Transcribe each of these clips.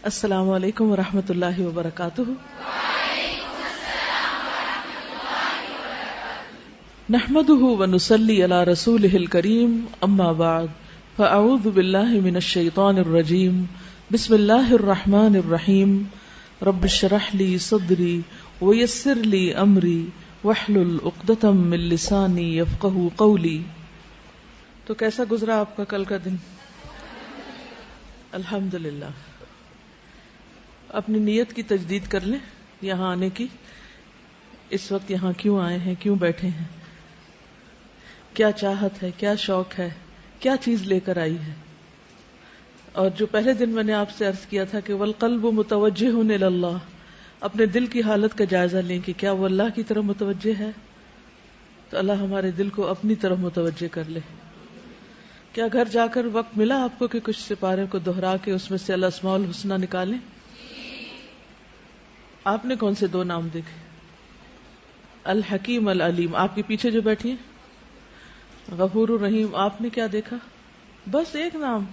السلام علیکم ورحمۃ اللہ وبرکاتہ۔ نحمده ونصلی علی رسوله الکریم، اما بعد فاعوذ باللہ من الشیطان الرجیم، بسم اللہ الرحمن الرحیم، رب اشرح لی صدری ویسر لی امری واحلل عقدۃ من لسانی یفقہوا قولی۔ تو کیسا گزرا آپ کا کل کا دن؟ الحمدللہ۔ اپنی نیت کی تجدید کر لیں یہاں آنے کی، اس وقت یہاں کیوں آئے ہیں، کیوں بیٹھے ہیں، کیا چاہت ہے، کیا شوق ہے، کیا چیز لے کر آئی ہے۔ اور جو پہلے دن میں نے آپ سے عرض کیا تھا کہ والقلب متوجہ الی اللہ، اپنے دل کی حالت کا جائزہ لیں کہ کیا وہ اللہ کی طرف متوجہ ہے، تو اللہ ہمارے دل کو اپنی طرف متوجہ کر لے۔ کیا گھر جا کر وقت ملا آپ کو کہ کچھ سپارے کو دہرا کے اس میں سے الاسماء الحسنی نکالیں؟ آپ نے کون سے دو نام دیکھے؟ الحکیم، العلیم۔ آپ کے پیچھے جو بیٹھی ہیں غفور الرحیم، آپ نے کیا دیکھا؟ بس ایک نام۔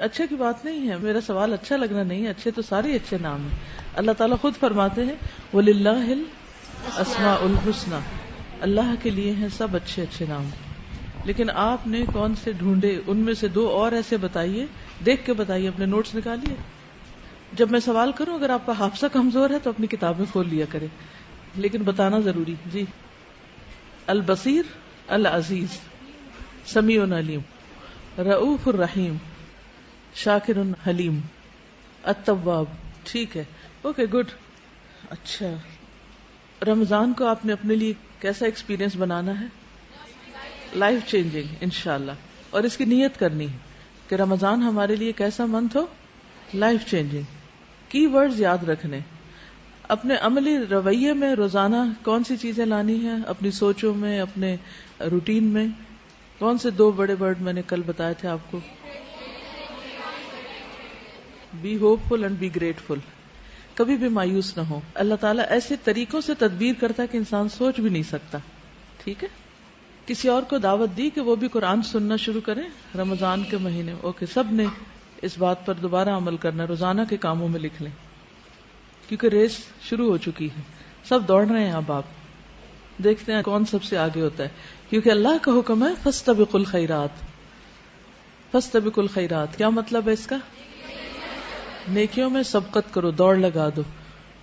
اچھے کی بات نہیں ہے، میرا سوال اچھا لگنا نہیں ہے، اچھے تو سارے اچھے نام ہیں۔ اللہ تعالیٰ خود فرماتے ہیں وَلِلَّهِ الْأَسْمَاءُ الْحُسْنَى، اللہ کے لیے ہیں سب اچھے اچھے نام۔ لیکن آپ نے کون سے ڈھونڈے؟ ان میں سے دو اور ایسے بتائیے، دیکھ کے بتائیے، اپنے نوٹس نکالیے۔ جب میں سوال کروں اگر آپ کا حافظہ کمزور ہے تو اپنی کتابیں کھول لیا کرے، لیکن بتانا ضروری۔ جی، البصیر، العزیز، سمیع علیم، رؤوف الرحیم، شاکر حلیم، التواب۔ ٹھیک ہے، اوکے، گڈ۔ اچھا، رمضان کو آپ نے اپنے لیے کیسا ایکسپیرینس بنانا ہے؟ لائف چینجنگ انشاءاللہ۔ اور اس کی نیت کرنی ہے کہ رمضان ہمارے لیے کیسا منتھ ہو؟ Life changing. کی ورڈز یاد رکھنے، اپنے عملی رویے میں روزانہ کون سی چیزیں لانی ہیں، اپنی سوچوں میں، اپنے روٹین میں۔ کون سے دو بڑے ورڈ میں نے کل بتائے تھے آپ کو؟ Be hopeful and be grateful. کبھی بھی مایوس نہ ہو۔ اللہ تعالیٰ ایسے طریقوں سے تدبیر کرتا ہے کہ انسان سوچ بھی نہیں سکتا۔ ٹھیک ہے، کسی اور کو دعوت دی کہ وہ بھی قرآن سننا شروع کریں رمضان کے مہینے۔ اوکے، سب نے اس بات پر دوبارہ عمل کرنا، روزانہ کے کاموں میں لکھ لیں، کیونکہ ریس شروع ہو چکی ہے، سب دوڑ رہے ہیں۔ اب آپ دیکھتے ہیں کون سب سے آگے ہوتا ہے، کیونکہ اللہ کا حکم ہے فاستبقوا الخیرات۔ فاستبقوا الخیرات کیا مطلب ہے اس کا؟ نیکیوں میں سبقت کرو، دوڑ لگا دو۔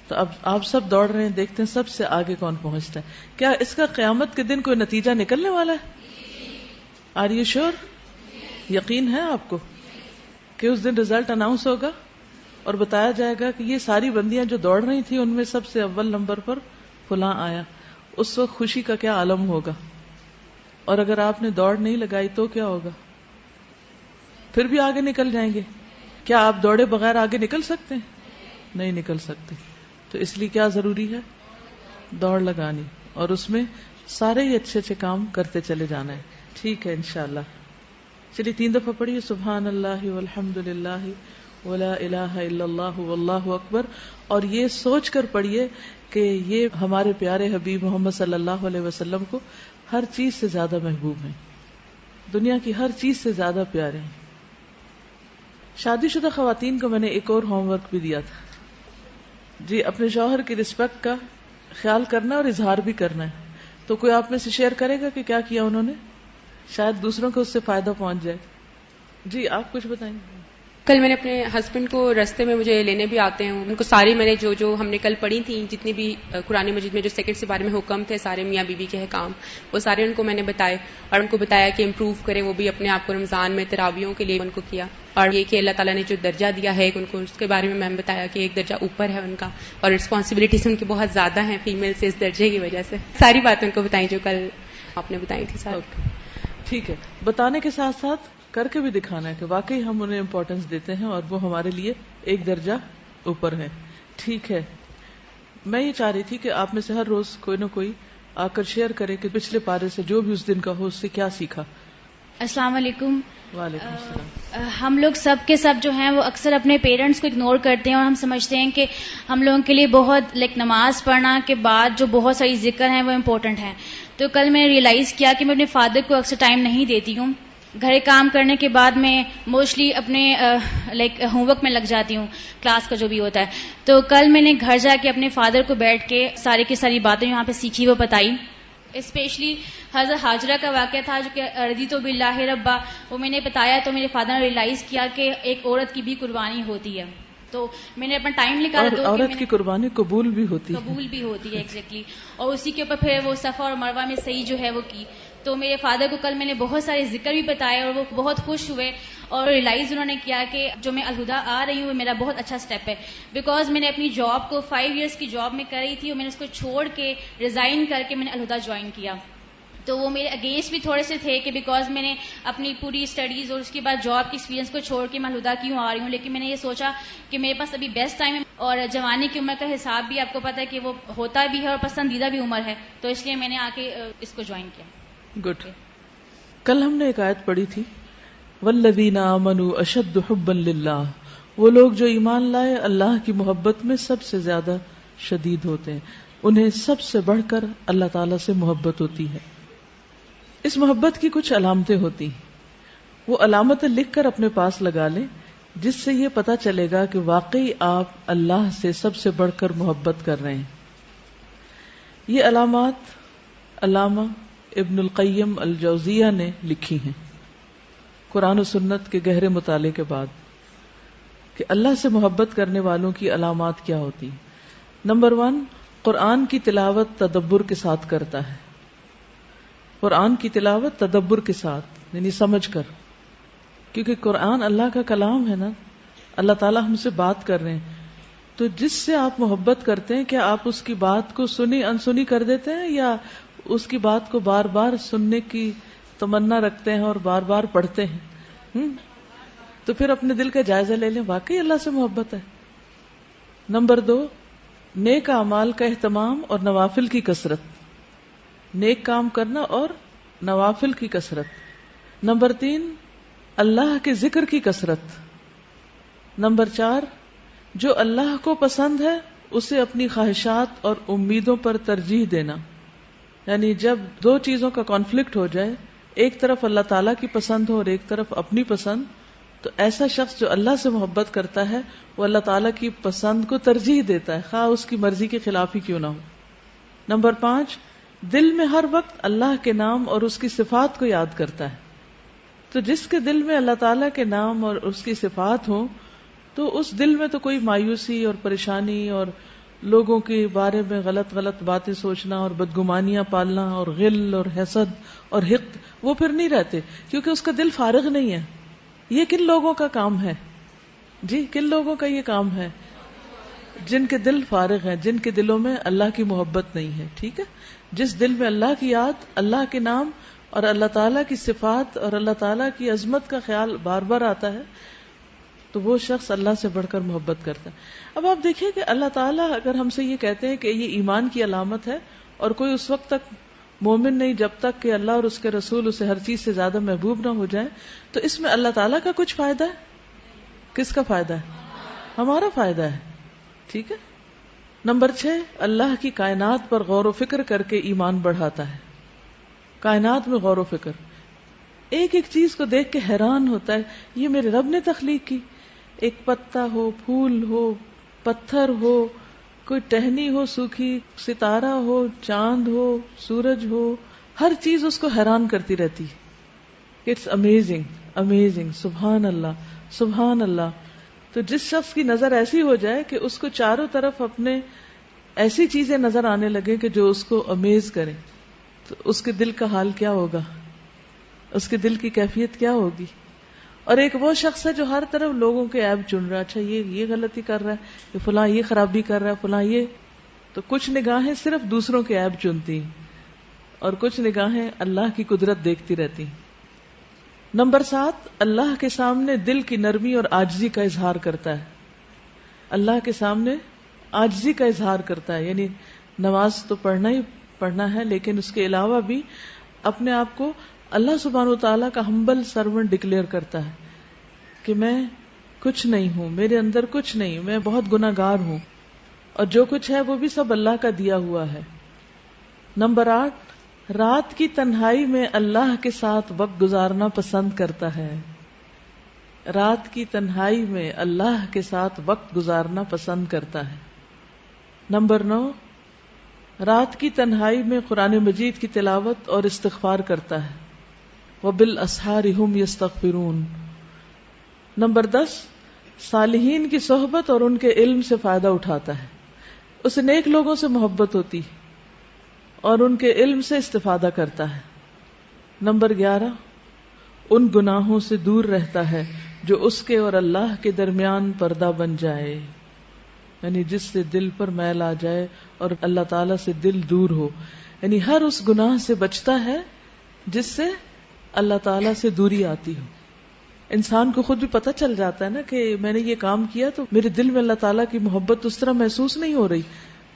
تو اب آپ سب دوڑ رہے ہیں، دیکھتے ہیں سب سے آگے کون پہنچتا ہے۔ کیا اس کا قیامت کے دن کوئی نتیجہ نکلنے والا ہے؟ Are you sure? یقین ہے آپ کو کہ اس دن رزلٹ اناؤنس ہوگا اور بتایا جائے گا کہ یہ ساری بندیاں جو دوڑ رہی تھیں ان میں سب سے اول نمبر پر فلاں آیا؟ اس وقت خوشی کا کیا عالم ہوگا؟ اور اگر آپ نے دوڑ نہیں لگائی تو کیا ہوگا؟ پھر بھی آگے نکل جائیں گے؟ کیا آپ دوڑے بغیر آگے نکل سکتے ہیں؟ نہیں نکل سکتے۔ تو اس لیے کیا ضروری ہے؟ دوڑ لگانی، اور اس میں سارے ہی اچھے اچھے کام کرتے چلے جانا ہے۔ ٹھیک ہے انشاءاللہ۔ چلیے 3 دفعہ پڑھیے سبحان اللہ والحمد للہ ولا الہ الا اللہ واللہ اکبر، اور یہ سوچ کر پڑھیے کہ یہ ہمارے پیارے حبیب محمد صلی اللہ علیہ وسلم کو ہر چیز سے زیادہ محبوب ہیں، دنیا کی ہر چیز سے زیادہ پیارے ہیں۔ شادی شدہ خواتین کو میں نے ایک اور ہوم ورک بھی دیا تھا، جی، اپنے شوہر کی رسپیکٹ کا خیال کرنا اور اظہار بھی کرنا ہے۔ تو کوئی آپ میں سے شیئر کرے گا کہ کیا کیا انہوں نے؟ شاید دوسروں کو اس سے فائدہ پہنچ جائے۔ جی، آپ کچھ بتائیں۔ کل میں نے اپنے ہسبینڈ کو رستے میں مجھے لینے بھی آتے ہیں، ان کو ساری میں نے جو ہم نے کل پڑھی تھیں، جتنی بھی قرآن مجید میں جو سیکنڈ کے بارے میں حکم تھے، سارے میاں بیوی کے حکام، وہ سارے ان کو میں نے بتائے، اور ان کو بتایا کہ امپروو کریں وہ بھی اپنے آپ کو رمضان میں تراویحوں کے لیے ان کو کیا، اور یہ کہ اللہ تعالیٰ نے جو درجہ دیا ہے ان کو، اس کے بارے میں بتایا کہ ایک درجہ اوپر ہے ان کا، اور رسپانسبلٹیز ان کی بہت زیادہ ہیں فیمیل سے اس درجے کی وجہ سے۔ ساری باتیں ان کو بتائیں جو کل آپ نے بتائی تھی ساری۔ ٹھیک ہے، بتانے کے ساتھ ساتھ کر کے بھی دکھانا ہے کہ واقعی ہم انہیں امپورٹنس دیتے ہیں اور وہ ہمارے لیے ایک درجہ اوپر ہے۔ ٹھیک ہے، میں یہ چاہ رہی تھی کہ آپ میں سے ہر روز کوئی نہ کوئی آ کر شیئر کرے کہ پچھلے پارے سے جو بھی اس دن کا ہو اس سے کیا سیکھا۔ السلام علیکم۔ وعلیکم السلام۔ ہم لوگ سب کے سب جو ہیں وہ اکثر اپنے پیرنٹس کو اگنور کرتے ہیں، اور ہم سمجھتے ہیں کہ ہم لوگوں کے لیے بہت نماز پڑھنا کے بعد جو بہت ساری ذکر ہیں وہ امپورٹنٹ ہیں۔ تو کل میں نے ریئلائز کیا کہ میں اپنے فادر کو اکثر ٹائم نہیں دیتی ہوں، گھر کام کرنے کے بعد میں موسٹلی اپنے ہوم ورک میں لگ جاتی ہوں، کلاس کا جو بھی ہوتا ہے. تو کل میں نے گھر جا کے اپنے فادر کو بیٹھ کے ساری کی ساری باتیں یہاں پہ سیکھی وہ بتائی. اسپیشلی حضرت ہاجرہ کا واقعہ تھا جو کہ رضیت باللہ ربا، وہ میں نے بتایا تو میرے فادر نے ریئلائز کیا کہ ایک عورت کی بھی قربانی ہوتی ہے. تو میں نے اپنا ٹائم نکالا اور عورت کی قربانی قبول بھی ہوتی ہے ایگزیکٹلی. اور اسی کے اوپر پھر وہ صفا اور مروہ میں صحیح جو ہے وہ کی. تو میرے فادر کو کل میں نے بہت سارے ذکر بھی بتائے اور وہ بہت خوش ہوئے اور ریئلائز انہوں نے کیا کہ جو میں الہدا آ رہی ہوں وہ میرا بہت اچھا سٹیپ ہے. بیکاز میں نے اپنی جاب کو 5 ایئرس کی جاب میں کر رہی تھی اور میں نے اس کو چھوڑ کے ریزائن کر کے میں نے الہدا جوائن کیا. تو وہ میرے اگینسٹ بھی تھوڑے سے تھے کہ بیکاز میں نے اپنی پوری اسٹڈیز اور اس کے بعد جاب کی ایکسپیرینس کو چھوڑ کے میں الہدا کیوں آ رہی ہوں. لیکن میں نے یہ سوچا کہ میرے پاس ابھی بیسٹ ٹائم ہے اور جوانی کی عمر کا حساب بھی آپ کو پتہ ہے کہ وہ ہوتا بھی ہے اور پسندیدہ بھی عمر ہے. تو اس لیے میں نے آ کے اس کو جوائن کیا. گڈ. کل ہم نے ایک آیت پڑھی تھی والذین آمنوا اشد حبا للہ، وہ لوگ جو ایمان لائے اللہ کی محبت میں سب سے زیادہ شدید ہوتے ہیں، انہیں سب سے بڑھ کر اللہ تعالیٰ سے محبت ہوتی ہے. اس محبت کی کچھ علامتیں ہوتی ہیں، وہ علامتیں لکھ کر اپنے پاس لگا لیں جس سے یہ پتا چلے گا کہ واقعی آپ اللہ سے سب سے بڑھ کر محبت کر رہے ہیں. یہ علامات علامہ ابن القیم الجوزیہ نے لکھی ہیں قرآن و سنت کے گہرے مطالعے کے بعد کہ اللہ سے محبت کرنے والوں کی علامات کیا ہوتی ہیں. نمبر 1، قرآن کی تلاوت تدبر کے ساتھ کرتا ہے. قرآن کی تلاوت تدبر کے ساتھ یعنی سمجھ کر، کیونکہ قرآن اللہ کا کلام ہے نا، اللہ تعالیٰ ہم سے بات کر رہے ہیں. تو جس سے آپ محبت کرتے ہیں کیا آپ اس کی بات کو سنی انسنی کر دیتے ہیں یا اس کی بات کو بار بار سننے کی تمنا رکھتے ہیں اور بار بار پڑھتے ہیں؟ تو پھر اپنے دل کا جائزہ لے لیں، واقعی اللہ سے محبت ہے. نمبر 2، نیک اعمال کا اہتمام اور نوافل کی کثرت، نیک کام کرنا اور نوافل کی کثرت. نمبر 3، اللہ کے ذکر کی کثرت. نمبر 4، جو اللہ کو پسند ہے اسے اپنی خواہشات اور امیدوں پر ترجیح دینا. یعنی جب 2 چیزوں کا کانفلکٹ ہو جائے، ایک طرف اللہ تعالیٰ کی پسند ہو اور ایک طرف اپنی پسند، تو ایسا شخص جو اللہ سے محبت کرتا ہے وہ اللہ تعالیٰ کی پسند کو ترجیح دیتا ہے، خواہ اس کی مرضی کے خلاف ہی کیوں نہ ہو. نمبر 5، دل میں ہر وقت اللہ کے نام اور اس کی صفات کو یاد کرتا ہے. تو جس کے دل میں اللہ تعالیٰ کے نام اور اس کی صفات ہوں تو اس دل میں تو کوئی مایوسی اور پریشانی اور لوگوں کے بارے میں غلط باتیں سوچنا اور بدگمانیاں پالنا اور غل اور حسد اور حقد وہ پھر نہیں رہتے، کیونکہ اس کا دل فارغ نہیں ہے. یہ کن لوگوں کا کام ہے جی؟ کن لوگوں کا یہ کام ہے؟ جن کے دل فارغ ہیں، جن کے دلوں میں اللہ کی محبت نہیں ہے. ٹھیک ہے، جس دل میں اللہ کی یاد، اللہ کے نام اور اللہ تعالیٰ کی صفات اور اللہ تعالیٰ کی عظمت کا خیال بار بار آتا ہے تو وہ شخص اللہ سے بڑھ کر محبت کرتا ہے. اب آپ دیکھیں کہ اللہ تعالیٰ اگر ہم سے یہ کہتے ہیں کہ یہ ایمان کی علامت ہے اور کوئی اس وقت تک مومن نہیں جب تک کہ اللہ اور اس کے رسول اسے ہر چیز سے زیادہ محبوب نہ ہو جائیں، تو اس میں اللہ تعالیٰ کا کچھ فائدہ ہے؟ کس کا فائدہ ہے؟ ہمارا فائدہ ہے. ٹھیک ہے. نمبر 6، اللہ کی کائنات پر غور و فکر کر کے ایمان بڑھاتا ہے. کائنات میں غور و فکر، ایک ایک چیز کو دیکھ کے حیران ہوتا ہے یہ میرے رب نے تخلیق کی. ایک پتا ہو، پھول ہو، پتھر ہو، کوئی ٹہنی ہو سوکھی، ستارہ ہو، چاند ہو، سورج ہو، ہر چیز اس کو حیران کرتی رہتی ہے. اٹس امیزنگ امیزنگ، سبحان اللہ سبحان اللہ. تو جس شخص کی نظر ایسی ہو جائے کہ اس کو چاروں طرف اپنے ایسی چیزیں نظر آنے لگے کہ جو اس کو امیز کریں، تو اس کے دل کا حال کیا ہوگا، اس کے دل کی کیفیت کیا ہوگی. اور ایک وہ شخص ہے جو ہر طرف لوگوں کے عیب چن رہا ہے، اچھا یہ غلطی کر رہا ہے، یہ فلاں یہ خرابی کر رہا ہے، فلاں یہ. تو کچھ نگاہیں صرف دوسروں کے عیب چنتی اور کچھ نگاہیں اللہ کی قدرت دیکھتی رہتی. نمبر 7، اللہ کے سامنے دل کی نرمی اور عاجزی کا اظہار کرتا ہے. اللہ کے سامنے عاجزی کا اظہار کرتا ہے، یعنی نماز تو پڑھنا ہی پڑھنا ہے لیکن اس کے علاوہ بھی اپنے آپ کو اللہ سبحانہ وتعالیٰ کا ہمبل سرونٹ ڈکلیئر کرتا ہے کہ میں کچھ نہیں ہوں، میرے اندر کچھ نہیں، میں بہت گناہ گار ہوں اور جو کچھ ہے وہ بھی سب اللہ کا دیا ہوا ہے. نمبر 8، رات کی تنہائی میں اللہ کے ساتھ وقت گزارنا پسند کرتا ہے. رات کی تنہائی میں اللہ کے ساتھ وقت گزارنا پسند کرتا ہے. نمبر 9، رات کی تنہائی میں قرآن مجید کی تلاوت اور استغفار کرتا ہے. وَبِالْأَسْحَارِ هُمْ يَسْتَغْفِرُونَ. نمبر 10، صالحین کی صحبت اور ان کے علم سے فائدہ اٹھاتا ہے. اسے نیک لوگوں سے محبت ہوتی اور ان کے علم سے استفادہ کرتا ہے. نمبر 11، ان گناہوں سے دور رہتا ہے جو اس کے اور اللہ کے درمیان پردہ بن جائے، یعنی جس سے دل پر میل آ جائے اور اللہ تعالیٰ سے دل دور ہو. یعنی ہر اس گناہ سے بچتا ہے جس سے اللہ تعالیٰ سے دوری آتی ہو. انسان کو خود بھی پتہ چل جاتا ہے نا کہ میں نے یہ کام کیا تو میرے دل میں اللہ تعالیٰ کی محبت اس طرح محسوس نہیں ہو رہی،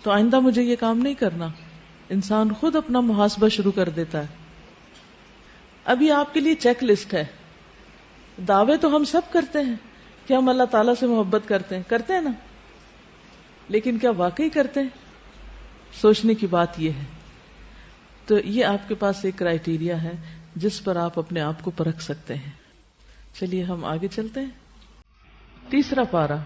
تو آئندہ مجھے یہ کام نہیں کرنا. انسان خود اپنا محاسبہ شروع کر دیتا ہے. ابھی آپ کے لیے چیک لسٹ ہے. دعوے تو ہم سب کرتے ہیں کہ ہم اللہ تعالیٰ سے محبت کرتے ہیں نا، لیکن کیا واقعی کرتے ہیں؟ سوچنے کی بات یہ ہے. تو یہ آپ کے پاس ایک کرائیٹیریا ہے جس پر آپ اپنے آپ کو پرکھ سکتے ہیں. چلیے ہم آگے چلتے ہیں. تیسرا پارہ.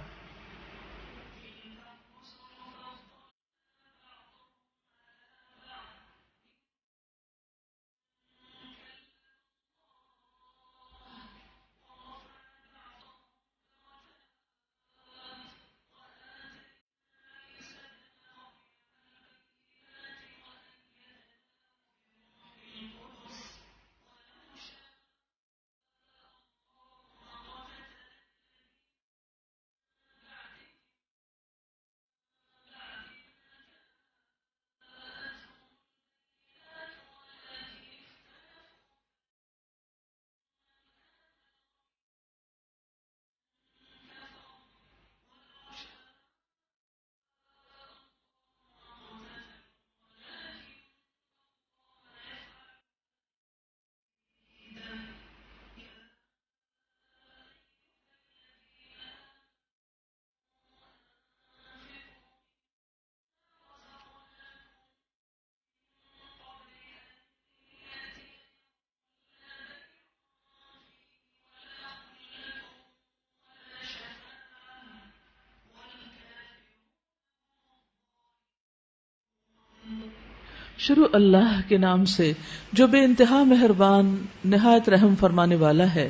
شروع اللہ کے نام سے جو بے انتہا مہربان نہایت رحم فرمانے والا ہے.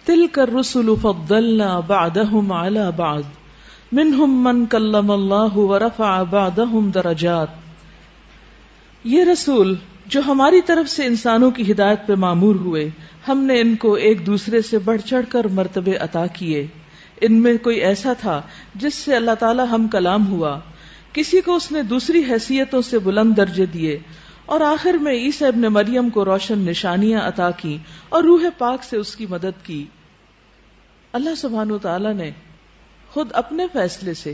تلک الرسل فضلنا بعضهم على بعض منهم من کلم اللہ ورفع بعضهم درجات. یہ رسول جو ہماری طرف سے انسانوں کی ہدایت پہ معمور ہوئے، ہم نے ان کو ایک دوسرے سے بڑھ چڑھ کر مرتبے عطا کیے. ان میں کوئی ایسا تھا جس سے اللہ تعالی ہم کلام ہوا، کسی کو اس نے دوسری حیثیتوں سے بلند درجے دیے، اور آخر میں عیسیٰ ابن مریم کو روشن نشانیاں عطا کی اور روح پاک سے اس کی مدد کی. اللہ سبحانہ وتعالی نے خود اپنے فیصلے سے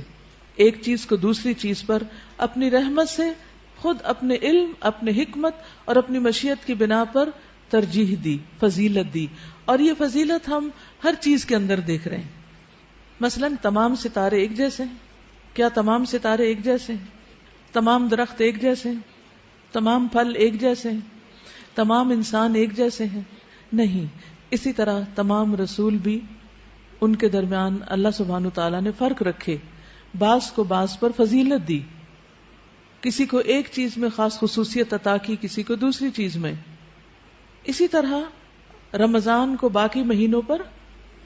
ایک چیز کو دوسری چیز پر اپنی رحمت سے خود اپنے علم، اپنے حکمت اور اپنی مشیت کی بنا پر ترجیح دی، فضیلت دی. اور یہ فضیلت ہم ہر چیز کے اندر دیکھ رہے ہیں. مثلا تمام ستارے ایک جیسے ہیں؟ کیا تمام ستارے ایک جیسے ہیں؟ تمام درخت ایک جیسے ہیں؟ تمام پھل ایک جیسے ہیں؟ تمام انسان ایک جیسے ہیں؟ نہیں. اسی طرح تمام رسول بھی ان کے درمیان اللہ سبحانہ تعالیٰ نے فرق رکھے، بعض کو بعض پر فضیلت دی، کسی کو ایک چیز میں خاص خصوصیت عطا کی، کسی کو دوسری چیز میں. اسی طرح رمضان کو باقی مہینوں پر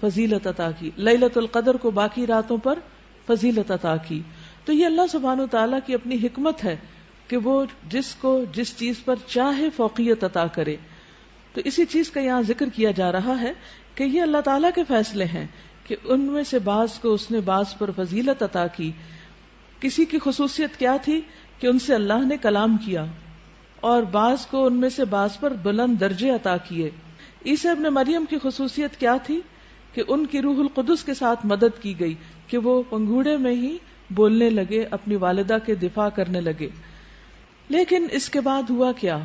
فضیلت عطا کی، لیلۃ القدر کو باقی راتوں پر فضیلت عطا کی. تو یہ اللہ سبحانہ تعالیٰ کی اپنی حکمت ہے کہ وہ جس کو جس چیز پر چاہے فوقیت عطا کرے. تو اسی چیز کا یہاں ذکر کیا جا رہا ہے کہ یہ اللہ تعالیٰ کے فیصلے ہیں کہ ان میں سے بعض کو اس نے بعض پر فضیلت عطا کی. کسی کی خصوصیت کیا تھی کہ ان سے اللہ نے کلام کیا، اور بعض کو ان میں سے بعض پر بلند درجے عطا کیے. عیسیٰ ابن مریم کی خصوصیت کیا تھی کہ ان کی روح القدس کے ساتھ مدد کی گئی کہ وہ پنگوڑے میں ہی بولنے لگے، اپنی والدہ کے دفاع کرنے لگے. لیکن اس کے بعد ہوا کیا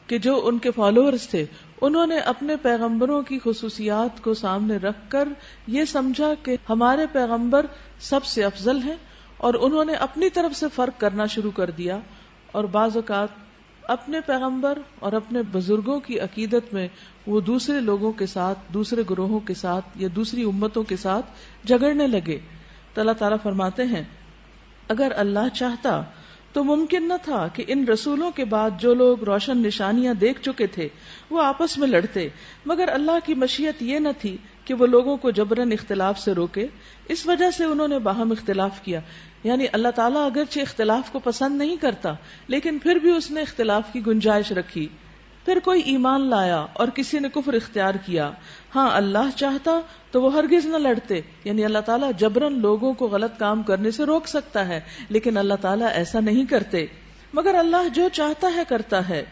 کہ جو ان کے فالوورز تھے انہوں نے اپنے پیغمبروں کی خصوصیات کو سامنے رکھ کر یہ سمجھا کہ ہمارے پیغمبر سب سے افضل ہیں، اور انہوں نے اپنی طرف سے فرق کرنا شروع کر دیا، اور بعض اوقات اپنے پیغمبر اور اپنے بزرگوں کی عقیدت میں وہ دوسرے لوگوں کے ساتھ، دوسرے گروہوں کے ساتھ یا دوسری امتوں کے ساتھ جھگڑنے لگے. تو اللہ تعالیٰ فرماتے ہیں اگر اللہ چاہتا تو ممکن نہ تھا کہ ان رسولوں کے بعد جو لوگ روشن نشانیاں دیکھ چکے تھے وہ آپس میں لڑتے، مگر اللہ کی مشیت یہ نہ تھی کہ وہ لوگوں کو جبراً اختلاف سے روکے، اس وجہ سے انہوں نے باہم اختلاف کیا. یعنی اللہ تعالیٰ اگرچہ اختلاف کو پسند نہیں کرتا لیکن پھر بھی اس نے اختلاف کی گنجائش رکھی. پھر کوئی ایمان لایا اور کسی نے کفر اختیار کیا، ہاں اللہ چاہتا تو وہ ہرگز نہ لڑتے. یعنی اللہ تعالیٰ جبراً لوگوں کو غلط کام کرنے سے روک سکتا ہے لیکن اللہ تعالیٰ ایسا نہیں کرتے، مگر اللہ جو چاہتا ہے کرتا ہے.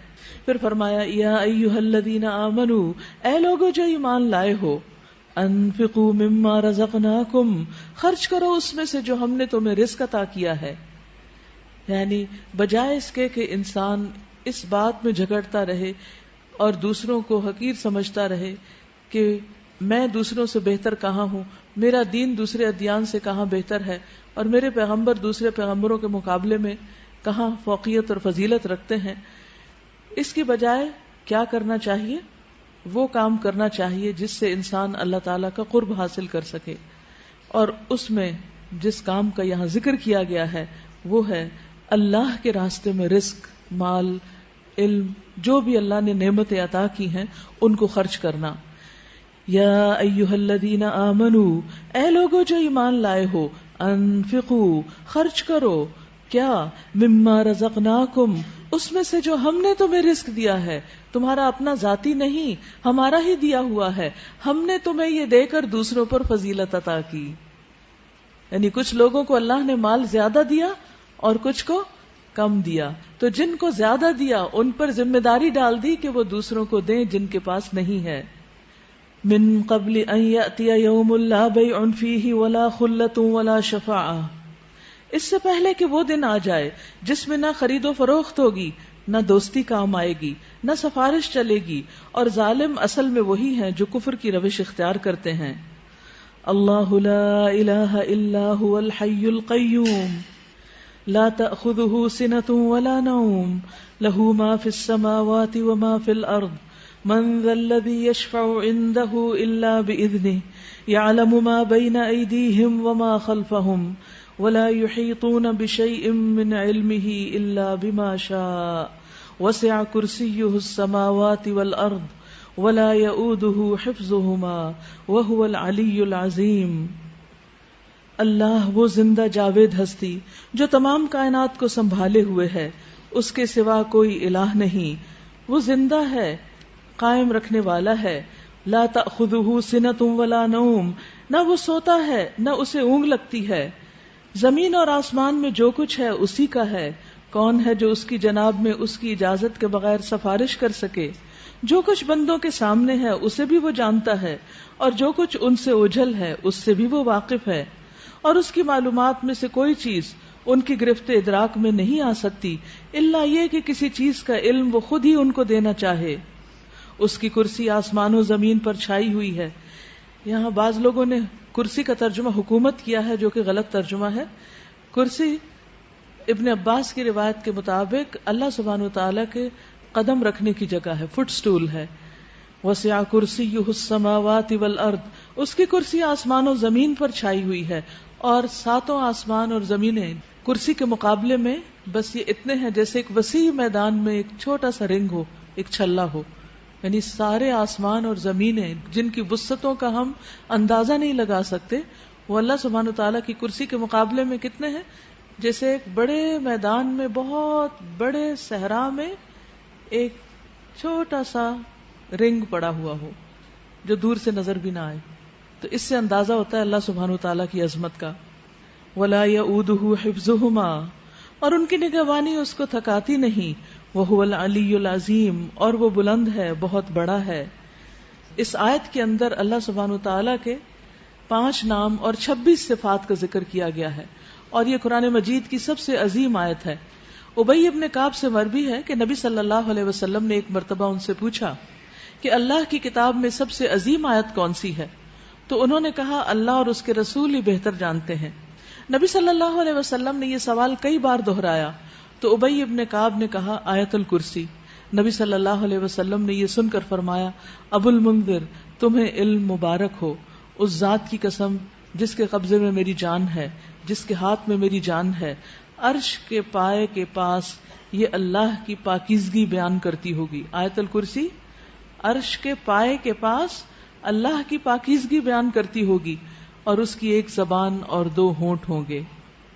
پھر فرمایا یا ایھا الذین آمنوا، اے لوگو جو ایمان لائے ہو، انفقوا مما رزقناکم، خرچ کرو اس میں سے جو ہم نے تمہیں رزق عطا کیا ہے. یعنی بجائے اس کے کہ انسان اس بات میں جھگڑتا رہے اور دوسروں کو حقیر سمجھتا رہے کہ میں دوسروں سے بہتر کہاں ہوں، میرا دین دوسرے ادیان سے کہاں بہتر ہے، اور میرے پیغمبر دوسرے پیغمبروں کے مقابلے میں کہاں فوقیت اور فضیلت رکھتے ہیں، اس کی بجائے کیا کرنا چاہیے؟ وہ کام کرنا چاہیے جس سے انسان اللہ تعالیٰ کا قرب حاصل کر سکے. اور اس میں جس کام کا یہاں ذکر کیا گیا ہے وہ ہے اللہ کے راستے میں رزق، مال، علم، جو بھی اللہ نے نعمتیں عطا کی ہیں ان کو خرچ کرنا. یا ایھا الذین آمنوا، اے لوگو جو ایمان لائے ہو، انفقوا، خرچ کرو، کیا؟ مما رزقناکم، اس میں سے جو ہم نے تمہیں رزق دیا ہے، تمہارا اپنا ذاتی نہیں، ہمارا ہی دیا ہوا ہے، ہم نے تمہیں یہ دے کر دوسروں پر فضیلت عطا کی. یعنی کچھ لوگوں کو اللہ نے مال زیادہ دیا اور کچھ کو کم دیا، تو جن کو زیادہ دیا ان پر ذمہ داری ڈال دی کہ وہ دوسروں کو دیں جن کے پاس نہیں ہے. من قبل ان یأتی یوم لا بیع فیہ ولا خلۃ ولا شفاعہ، اس سے پہلے کہ وہ دن آ جائے جس میں نہ خرید و فروخت ہوگی، نہ دوستی کام آئے گی، نہ سفارش چلے گی، اور ظالم اصل میں وہی ہیں جو کفر کی روش اختیار کرتے ہیں. اللہ لا الہ الا هو الحی القیوم لا تأخذه سنة ولا نوم له ما في السماوات وما في الأرض من ذا الذي يشفع عنده إلا بإذنه يعلم ما بين أيديهم وما خلفهم ولا يحيطون بشيء من علمه إلا بما شاء وسع كرسيه السماوات والأرض ولا يؤوده حفظهما وهو العلي العظيم. اللہ وہ زندہ جاوید ہستی جو تمام کائنات کو سنبھالے ہوئے ہے، اس کے سوا کوئی الہ نہیں. وہ زندہ ہے، قائم رکھنے والا ہے. لا تأخذہ سنۃ ولا نوم، نہ وہ سوتا ہے نہ اسے اونگ لگتی ہے. زمین اور آسمان میں جو کچھ ہے اسی کا ہے. کون ہے جو اس کی جناب میں اس کی اجازت کے بغیر سفارش کر سکے؟ جو کچھ بندوں کے سامنے ہے اسے بھی وہ جانتا ہے، اور جو کچھ ان سے اوجھل ہے اس سے بھی وہ واقف ہے. اور اس کی معلومات میں سے کوئی چیز ان کی گرفت ادراک میں نہیں آ سکتی الا یہ کہ کسی چیز کا علم وہ خود ہی ان کو دینا چاہے. اس کی کرسی آسمان و زمین پر چھائی ہوئی ہے. یہاں بعض لوگوں نے کرسی کا ترجمہ حکومت کیا ہے جو کہ غلط ترجمہ ہے. کرسی ابن عباس کی روایت کے مطابق اللہ سبحانہ وتعالی کے قدم رکھنے کی جگہ ہے، فٹ سٹول ہے. وسع کرسیہ السماوات والارض، اس کی کرسی آسمان و زمین پر چھائی ہوئی ہے، اور ساتوں آسمان اور زمینیں کرسی کے مقابلے میں بس یہ اتنے ہیں جیسے ایک وسیع میدان میں ایک چھوٹا سا رنگ ہو، ایک چھلا ہو. یعنی سارے آسمان اور زمینیں جن کی وسعتوں کا ہم اندازہ نہیں لگا سکتے، وہ اللہ سبحانہ وتعالیٰ کی کرسی کے مقابلے میں کتنے ہیں؟ جیسے ایک بڑے میدان میں، بہت بڑے صحرا میں ایک چھوٹا سا رنگ پڑا ہوا ہو جو دور سے نظر بھی نہ آئے. تو اس سے اندازہ ہوتا ہے اللہ سبحانہ وتعالیٰ کی عظمت کا. وَلَا يَؤُودُهُ حِفْظُهُمَا، اور ان کی نگہبانی اس کو تھکاتی نہیں. وَهُوَ الْعَلِيُّ الْعَظِيمُ، اور وہ بلند ہے، بہت بڑا ہے. اس آیت کے اندر اللہ سبحانہ وتعالیٰ کے 5 نام اور 26 صفات کا ذکر کیا گیا ہے، اور یہ قرآن مجید کی سب سے عظیم آیت ہے. ابی ابن کعب سے مروی ہے کہ نبی صلی اللہ علیہ وسلم نے ایک مرتبہ ان سے پوچھا کہ اللہ کی کتاب میں سب سے عظیم آیت کون سی ہے؟ تو انہوں نے کہا اللہ اور اس کے رسول ہی بہتر جانتے ہیں. نبی صلی اللہ علیہ وسلم نے یہ سوال کئی بار دہرایا تو ابی ابن کعب نے کہا آیت الکرسی. نبی صلی اللہ علیہ وسلم نے یہ سن کر فرمایا ابو المنذر تمہیں علم مبارک ہو، اس ذات کی قسم جس کے قبضے میں میری جان ہے، جس کے ہاتھ میں میری جان ہے، عرش کے پائے کے پاس یہ اللہ کی پاکیزگی بیان کرتی ہوگی. آیت الکرسی عرش کے پائے کے پاس اللہ کی پاکیزگی بیان کرتی ہوگی، اور اس کی ایک زبان اور 2 ہونٹ ہوں گے.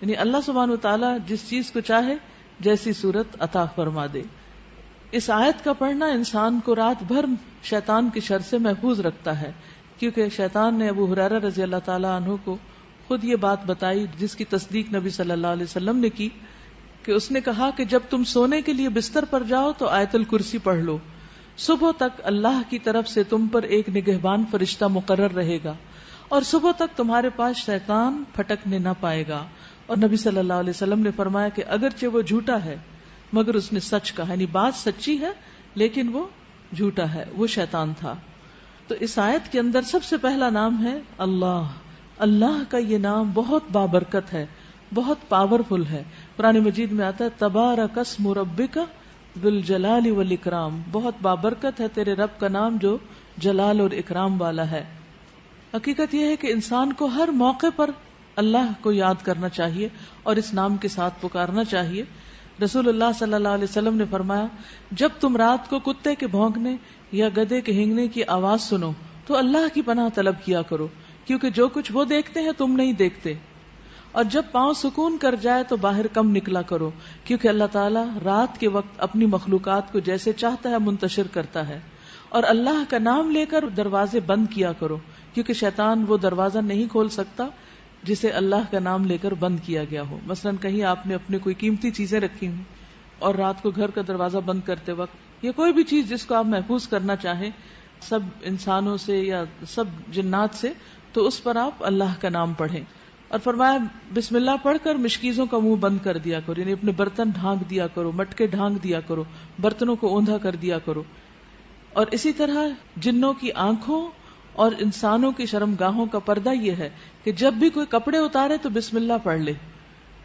یعنی اللہ سبحانہ وتعالی جس چیز کو چاہے جیسی صورت عطا فرما دے. اس آیت کا پڑھنا انسان کو رات بھر شیطان کی شر سے محفوظ رکھتا ہے، کیونکہ شیطان نے ابو ہریرہ رضی اللہ تعالی عنہ کو خود یہ بات بتائی جس کی تصدیق نبی صلی اللہ علیہ وسلم نے کی، کہ اس نے کہا کہ جب تم سونے کے لیے بستر پر جاؤ تو آیت الکرسی پڑھ لو، صبح تک اللہ کی طرف سے تم پر ایک نگہبان فرشتہ مقرر رہے گا، اور صبح تک تمہارے پاس شیطان پھٹکنے نہ پائے گا. اور نبی صلی اللہ علیہ وسلم نے فرمایا کہ اگرچہ وہ جھوٹا ہے مگر اس نے سچ کہا، یعنی بات سچی ہے لیکن وہ جھوٹا ہے، وہ شیطان تھا. تو اس آیت کے اندر سب سے پہلا نام ہے اللہ. اللہ کا یہ نام بہت بابرکت ہے، بہت پاورفل ہے. قرآن مجید میں آتا ہے تبارک اسم ربک ذو الجلال والاکرام، بہت بابرکت ہے تیرے رب کا نام جو جلال اور اکرام والا ہے. حقیقت یہ ہے کہ انسان کو ہر موقع پر اللہ کو یاد کرنا چاہیے اور اس نام کے ساتھ پکارنا چاہیے. رسول اللہ صلی اللہ علیہ وسلم نے فرمایا جب تم رات کو کتے کے بھونکنے یا گدھے کے ہینگنے کی آواز سنو تو اللہ کی پناہ طلب کیا کرو، کیونکہ جو کچھ وہ دیکھتے ہیں تم نہیں دیکھتے. اور جب پاؤں سکون کر جائے تو باہر کم نکلا کرو، کیونکہ اللہ تعالیٰ رات کے وقت اپنی مخلوقات کو جیسے چاہتا ہے منتشر کرتا ہے. اور اللہ کا نام لے کر دروازے بند کیا کرو، کیونکہ شیطان وہ دروازہ نہیں کھول سکتا جسے اللہ کا نام لے کر بند کیا گیا ہو. مثلا کہیں آپ نے اپنے کوئی قیمتی چیزیں رکھی ہوں اور رات کو گھر کا دروازہ بند کرتے وقت یا کوئی بھی چیز جس کو آپ محفوظ کرنا چاہیں سب انسانوں سے یا سب جنات سے، تو اس پر آپ اللہ کا نام پڑھیں. اور فرمایا بسم اللہ پڑھ کر مشکیزوں کا منہ بند کر دیا کرو، یعنی اپنے برتن ڈھانک دیا کرو، مٹکے ڈھانک دیا کرو، برتنوں کو اوندھا کر دیا کرو. اور اسی طرح جنوں کی آنکھوں اور انسانوں کی شرمگاہوں کا پردہ یہ ہے کہ جب بھی کوئی کپڑے اتارے تو بسم اللہ پڑھ لے.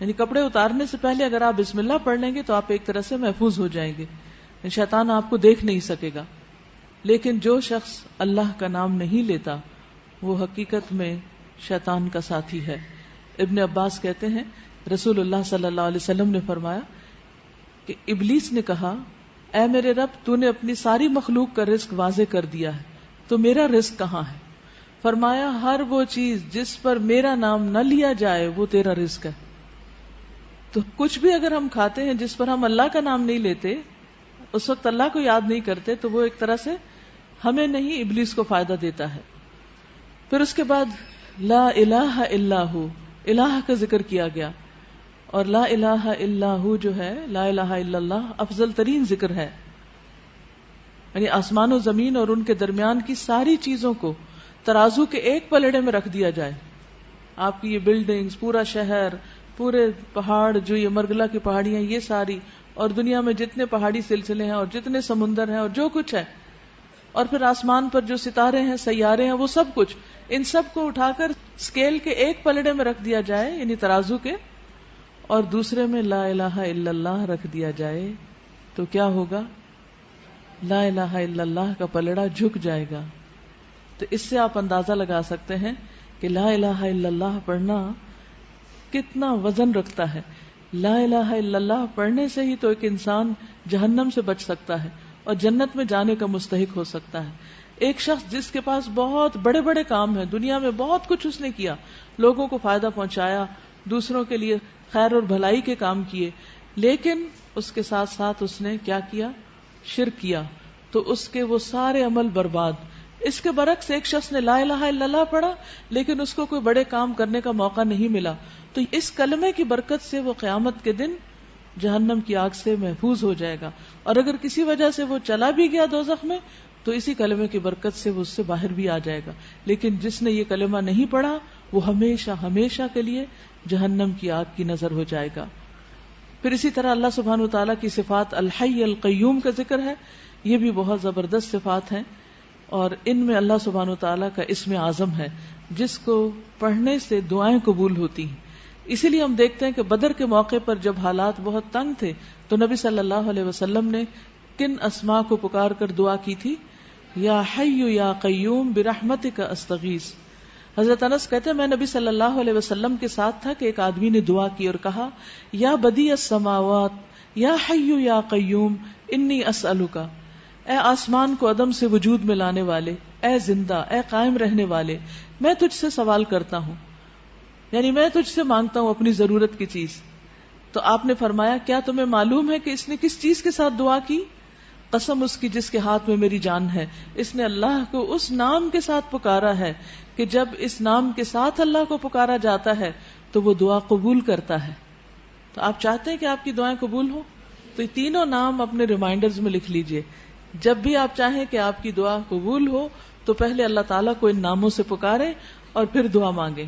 یعنی کپڑے اتارنے سے پہلے اگر آپ بسم اللہ پڑھ لیں گے تو آپ ایک طرح سے محفوظ ہو جائیں گے، شیطان آپ کو دیکھ نہیں سکے گا. لیکن جو شخص اللہ کا نام نہیں لیتا وہ حقیقت میں شیطان کا ساتھی ہے. ابن عباس کہتے ہیں رسول اللہ صلی اللہ علیہ وسلم نے فرمایا کہ ابلیس نے کہا اے میرے رب تو نے اپنی ساری مخلوق کا رزق واضح کر دیا ہے تو میرا رزق کہاں ہے؟ فرمایا ہر وہ چیز جس پر میرا نام نہ لیا جائے وہ تیرا رزق ہے. تو کچھ بھی اگر ہم کھاتے ہیں جس پر ہم اللہ کا نام نہیں لیتے، اس وقت اللہ کو یاد نہیں کرتے، تو وہ ایک طرح سے ہمیں نہیں ابلیس کو فائدہ دیتا ہے. پھر اس کے بعد لا الہ الا ہو، الہ کا ذکر کیا گیا، اور لا الہ الا ہو جو ہے لا الہ الا اللہ افضل ترین ذکر ہے. یعنی آسمان و زمین اور ان کے درمیان کی ساری چیزوں کو ترازو کے ایک پلڑے میں رکھ دیا جائے. آپ کی یہ بلڈنگز، پورا شہر، پورے پہاڑ، جو یہ مرگلہ کی پہاڑیاں، یہ ساری، اور دنیا میں جتنے پہاڑی سلسلے ہیں اور جتنے سمندر ہیں اور جو کچھ ہے، اور پھر آسمان پر جو ستارے ہیں، سیارے ہیں، وہ سب کچھ، ان سب کو اٹھا کر اسکیل کے ایک پلڑے میں رکھ دیا جائے، یعنی ترازو کے، اور دوسرے میں لا الہ الا اللہ رکھ دیا جائے، تو کیا ہوگا؟ لا الہ الا اللہ کا پلڑا جھک جائے گا. تو اس سے آپ اندازہ لگا سکتے ہیں کہ لا الہ الا اللہ پڑھنا کتنا وزن رکھتا ہے. لا الہ الا اللہ پڑھنے سے ہی تو ایک انسان جہنم سے بچ سکتا ہے اور جنت میں جانے کا مستحق ہو سکتا ہے. ایک شخص جس کے پاس بہت بڑے بڑے کام ہیں، دنیا میں بہت کچھ اس نے کیا، لوگوں کو فائدہ پہنچایا، دوسروں کے لیے خیر اور بھلائی کے کام کیے، لیکن اس کے ساتھ ساتھ اس نے کیا کیا؟ شرک کیا، تو اس کے وہ سارے عمل برباد. اس کے برعکس ایک شخص نے لا الہ الا اللہ پڑھا لیکن اس کو کوئی بڑے کام کرنے کا موقع نہیں ملا، تو اس کلمے کی برکت سے وہ قیامت کے دن جہنم کی آگ سے محفوظ ہو جائے گا. اور اگر کسی وجہ سے وہ چلا بھی گیا دوزخ میں تو اسی کلمے کی برکت سے وہ اس سے باہر بھی آ جائے گا. لیکن جس نے یہ کلمہ نہیں پڑھا وہ ہمیشہ ہمیشہ کے لیے جہنم کی آگ کی نظر ہو جائے گا. پھر اسی طرح اللہ سبحانہ وتعالیٰ کی صفات الحی القیوم کا ذکر ہے. یہ بھی بہت زبردست صفات ہیں، اور ان میں اللہ سبحانہ وتعالیٰ کا اسم اعظم ہے جس کو پڑھنے سے دعائیں قبول ہوتی ہیں. اسی لیے ہم دیکھتے ہیں کہ بدر کے موقع پر جب حالات بہت تنگ تھے تو نبی صلی اللہ علیہ وسلم نے کن اسماء کو پکار کر دعا کی تھی؟ یا حی یا قیوم برحمتک استغیث. حضرت انس کہتے ہیں میں نبی صلی اللہ علیہ وسلم کے ساتھ تھا کہ ایک آدمی نے دعا کی اور کہا یا بدیع السماوات یا حی یا قیوم انی اسألک، اے آسمان کو عدم سے وجود میں لانے والے، اے زندہ، اے قائم رہنے والے، میں تجھ سے سوال کرتا ہوں، یعنی میں تجھ سے مانگتا ہوں اپنی ضرورت کی چیز. تو آپ نے فرمایا کیا تمہیں معلوم ہے کہ اس نے کس چیز کے ساتھ دعا کی؟ قسم اس کی جس کے ہاتھ میں میری جان ہے، اس نے اللہ کو اس نام کے ساتھ پکارا ہے کہ جب اس نام کے ساتھ اللہ کو پکارا جاتا ہے تو وہ دعا قبول کرتا ہے. تو آپ چاہتے ہیں کہ آپ کی دعائیں قبول ہوں تو یہ تینوں نام اپنے ریمائنڈرز میں لکھ لیجئے. جب بھی آپ چاہیں کہ آپ کی دعا قبول ہو تو پہلے اللہ تعالیٰ کو ان ناموں سے پکاریں اور پھر دعا مانگیں.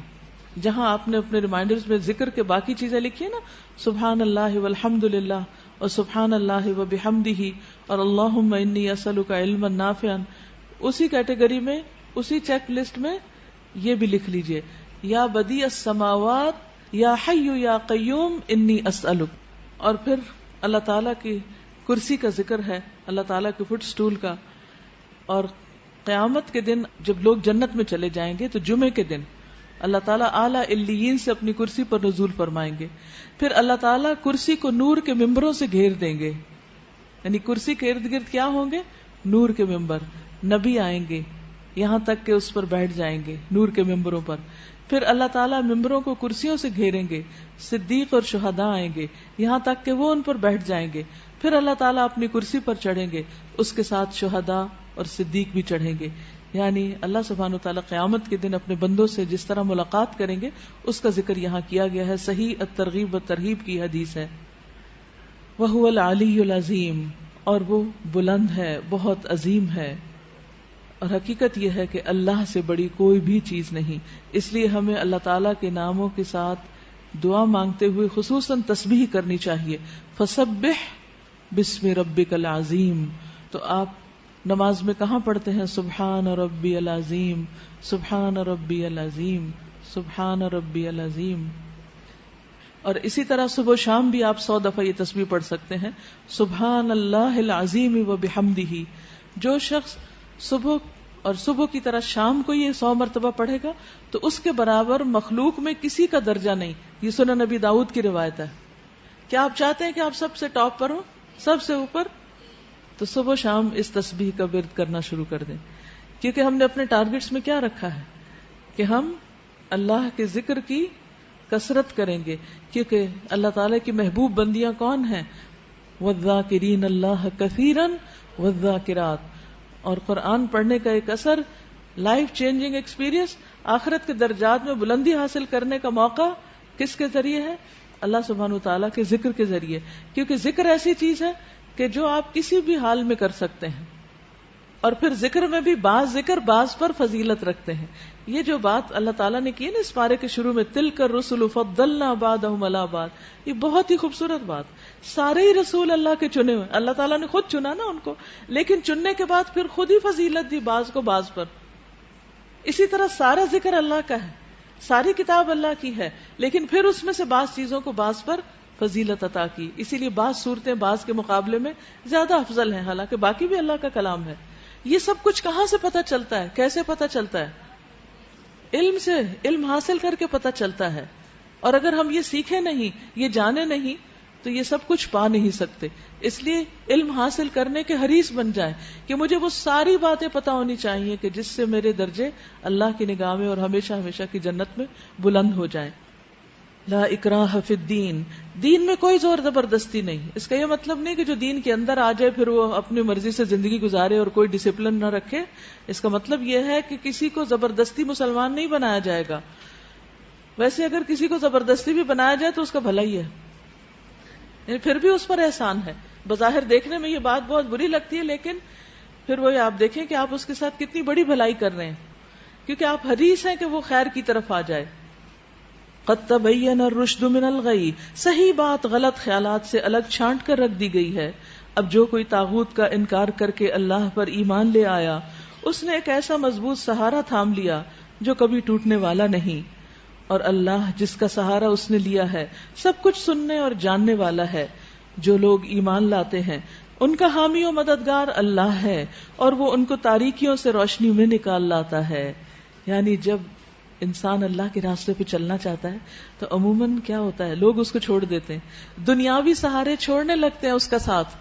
جہاں آپ نے اپنے ریمائنڈرز میں ذکر کے باقی چیزیں لکھی نا، سبحان اللہ والحمد للہ اور سبحان اللہ وبحمدہ اور اللہم انی اسألک علما نافعا، اسی کیٹیگری میں اسی چیک لسٹ میں یہ بھی لکھ لیجئے یا بدیع السماوات یا حی یا قیوم انی اسألک. اور پھر اللہ تعالیٰ کی کرسی کا ذکر ہے، اللہ تعالیٰ کے فٹ سٹول کا. اور قیامت کے دن جب لوگ جنت میں چلے جائیں گے تو جمعے کے دن اللہ تعالیٰ اعلیٰ علیین سے اپنی کرسی پر نزول فرمائیں گے. پھر اللہ تعالیٰ کرسی کو نور کے ممبروں سے گھیر دیں گے، یعنی کرسی کے ارد گرد کیا ہوں گے؟ نور کے ممبر. نبی آئیں گے یہاں تک کہ اس پر بیٹھ جائیں گے نور کے ممبروں پر. پھر اللہ تعالیٰ ممبروں کو کرسیوں سے گھیریں گے. صدیق اور شہداء آئیں گے یہاں تک کہ وہ ان پر بیٹھ جائیں گے. پھر اللہ تعالیٰ اپنی کرسی پر چڑھیں گے، اس کے ساتھ شہداء اور صدیق بھی چڑھیں گے. یعنی اللہ سبحانہ وتعالیٰ قیامت کے دن اپنے بندوں سے جس طرح ملاقات کریں گے اس کا ذکر یہاں کیا گیا ہے. صحیح الترغیب و ترہیب کی حدیث ہے. وَهُوَ الْعَلِيُّ الْعَظِيمُ، اور وہ بلند ہے، بہت عظیم ہے. اور حقیقت یہ ہے کہ اللہ سے بڑی کوئی بھی چیز نہیں. اس لیے ہمیں اللہ تعالیٰ کے ناموں کے ساتھ دعا مانگتے ہوئے خصوصاً تسبیح کرنی چاہیے. فَسَبِّحْ بِاسْمِ رَبِّكَ الْعَظِيمِ. تو آپ نماز میں کہاں پڑھتے ہیں؟ سبحان ربی العظیم، سبحان ربی العظیم، سبحان ربی العظیم. اور اسی طرح صبح و شام بھی آپ 100 دفعہ یہ تسبیح پڑھ سکتے ہیں. سبحان اللہ العظیم و بحمدہ. جو شخص صبح اور صبح کی طرح شام کو یہ 100 مرتبہ پڑھے گا تو اس کے برابر مخلوق میں کسی کا درجہ نہیں. یہ سنن نبی داؤد کی روایت ہے. کیا آپ چاہتے ہیں کہ آپ سب سے ٹاپ پر ہوں، سب سے اوپر؟ تو صبح و شام اس تسبیح کا ورد کرنا شروع کر دیں. کیونکہ ہم نے اپنے ٹارگٹس میں کیا رکھا ہے کہ ہم اللہ کے ذکر کی کثرت کریں گے. کیونکہ اللہ تعالیٰ کی محبوب بندیاں کون ہیں؟ والذاکرین اللہ کثیرا والذاکرات. اور قرآن پڑھنے کا ایک اثر، لائف چینجنگ ایکسپیرینس، آخرت کے درجات میں بلندی حاصل کرنے کا موقع کس کے ذریعے ہے؟ اللہ سبحانہ وتعالیٰ کے ذکر کے ذریعے. کیونکہ ذکر ایسی چیز ہے کہ جو آپ کسی بھی حال میں کر سکتے ہیں. اور پھر ذکر میں بھی بعض ذکر بعض پر فضیلت رکھتے ہیں. یہ جو بات اللہ تعالیٰ نے کی نا اس پارے کے شروع میں، تلک الرسل فضلنا بعضهم علی بعض، یہ بہت ہی خوبصورت بات. سارے ہی رسول اللہ کے چنے ہوئے، اللہ تعالیٰ نے خود چنا نا ان کو، لیکن چننے کے بعد پھر خود ہی فضیلت دی بعض کو بعض پر. اسی طرح سارا ذکر اللہ کا ہے، ساری کتاب اللہ کی ہے، لیکن پھر اس میں سے بعض چیزوں کو بعض پر فضیلت عطا کی. اسی لیے بعض صورتیں بعض کے مقابلے میں زیادہ افضل ہیں، حالانکہ باقی بھی اللہ کا کلام ہے. یہ سب کچھ کہاں سے پتہ چلتا ہے؟ کیسے پتہ چلتا ہے؟ علم سے، علم حاصل کر کے پتہ چلتا ہے. اور اگر ہم یہ سیکھیں نہیں، یہ جانے نہیں، تو یہ سب کچھ پا نہیں سکتے. اس لیے علم حاصل کرنے کے حریص بن جائیں کہ مجھے وہ ساری باتیں پتہ ہونی چاہیے کہ جس سے میرے درجے اللہ کی نگاہ میں اور ہمیشہ ہمیشہ کی جنت میں بلند ہو جائیں. لا اکراہ فی الدین، دین میں کوئی زور زبردستی نہیں. اس کا یہ مطلب نہیں کہ جو دین کے اندر آ جائے پھر وہ اپنی مرضی سے زندگی گزارے اور کوئی ڈسپلن نہ رکھے. اس کا مطلب یہ ہے کہ کسی کو زبردستی مسلمان نہیں بنایا جائے گا. ویسے اگر کسی کو زبردستی بھی بنایا جائے تو اس کا بھلا ہی ہے، یعنی پھر بھی اس پر احسان ہے. بظاہر دیکھنے میں یہ بات بہت بری لگتی ہے، لیکن پھر وہی آپ دیکھیں کہ آپ اس کے ساتھ کتنی بڑی بھلائی کر رہے ہیں، کیونکہ آپ حریص ہیں کہ وہ خیر کی طرف آ جائے. قد تبین الرشد من الغی، صحیح بات غلط خیالات سے الگ چھانٹ کر رکھ دی گئی ہے. اب جو کوئی طاغوت کا انکار کر کے اللہ پر ایمان لے آیا، اس نے ایک ایسا مضبوط سہارا تھام لیا جو کبھی ٹوٹنے والا نہیں. اور اللہ جس کا سہارا اس نے لیا ہے سب کچھ سننے اور جاننے والا ہے. جو لوگ ایمان لاتے ہیں ان کا حامی و مددگار اللہ ہے اور وہ ان کو تاریکیوں سے روشنی میں نکال لاتا ہے. یعنی جب انسان اللہ کے راستے پہ چلنا چاہتا ہے تو عموماً کیا ہوتا ہے، لوگ اس کو چھوڑ دیتے ہیں، دنیاوی سہارے چھوڑنے لگتے ہیں اس کا ساتھ.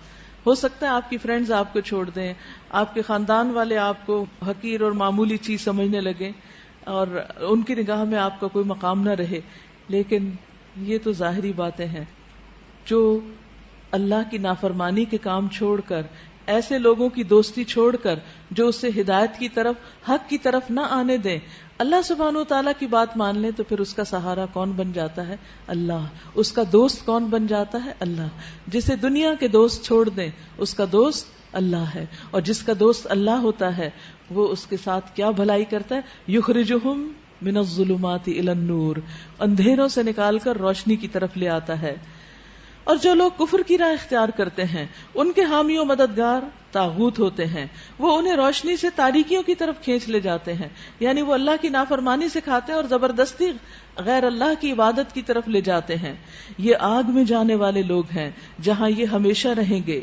ہو سکتا ہے آپ کی فرینڈز آپ کو چھوڑ دیں، آپ کے خاندان والے آپ کو حقیر اور معمولی چیز سمجھنے لگیں اور ان کی نگاہ میں آپ کا کوئی مقام نہ رہے. لیکن یہ تو ظاہری باتیں ہیں. جو اللہ کی نافرمانی کے کام چھوڑ کر، ایسے لوگوں کی دوستی چھوڑ کر جو اسے ہدایت کی طرف، حق کی طرف نہ آنے دیں، اللہ سبحانہ و تعالیٰ کی بات مان لیں، تو پھر اس کا سہارا کون بن جاتا ہے؟ اللہ. اس کا دوست کون بن جاتا ہے؟ اللہ. جسے دنیا کے دوست چھوڑ دیں اس کا دوست اللہ ہے، اور جس کا دوست اللہ ہوتا ہے وہ اس کے ساتھ کیا بھلائی کرتا ہے؟ یخرجہم من الظلمات الی النور، اندھیروں سے نکال کر روشنی کی طرف لے آتا ہے. اور جو لوگ کفر کی راہ اختیار کرتے ہیں ان کے حامی و مددگار طاغوت ہوتے ہیں، وہ انہیں روشنی سے تاریکیوں کی طرف کھینچ لے جاتے ہیں. یعنی وہ اللہ کی نافرمانی سکھاتے ہیں اور زبردستی غیر اللہ کی عبادت کی طرف لے جاتے ہیں. یہ آگ میں جانے والے لوگ ہیں جہاں یہ ہمیشہ رہیں گے.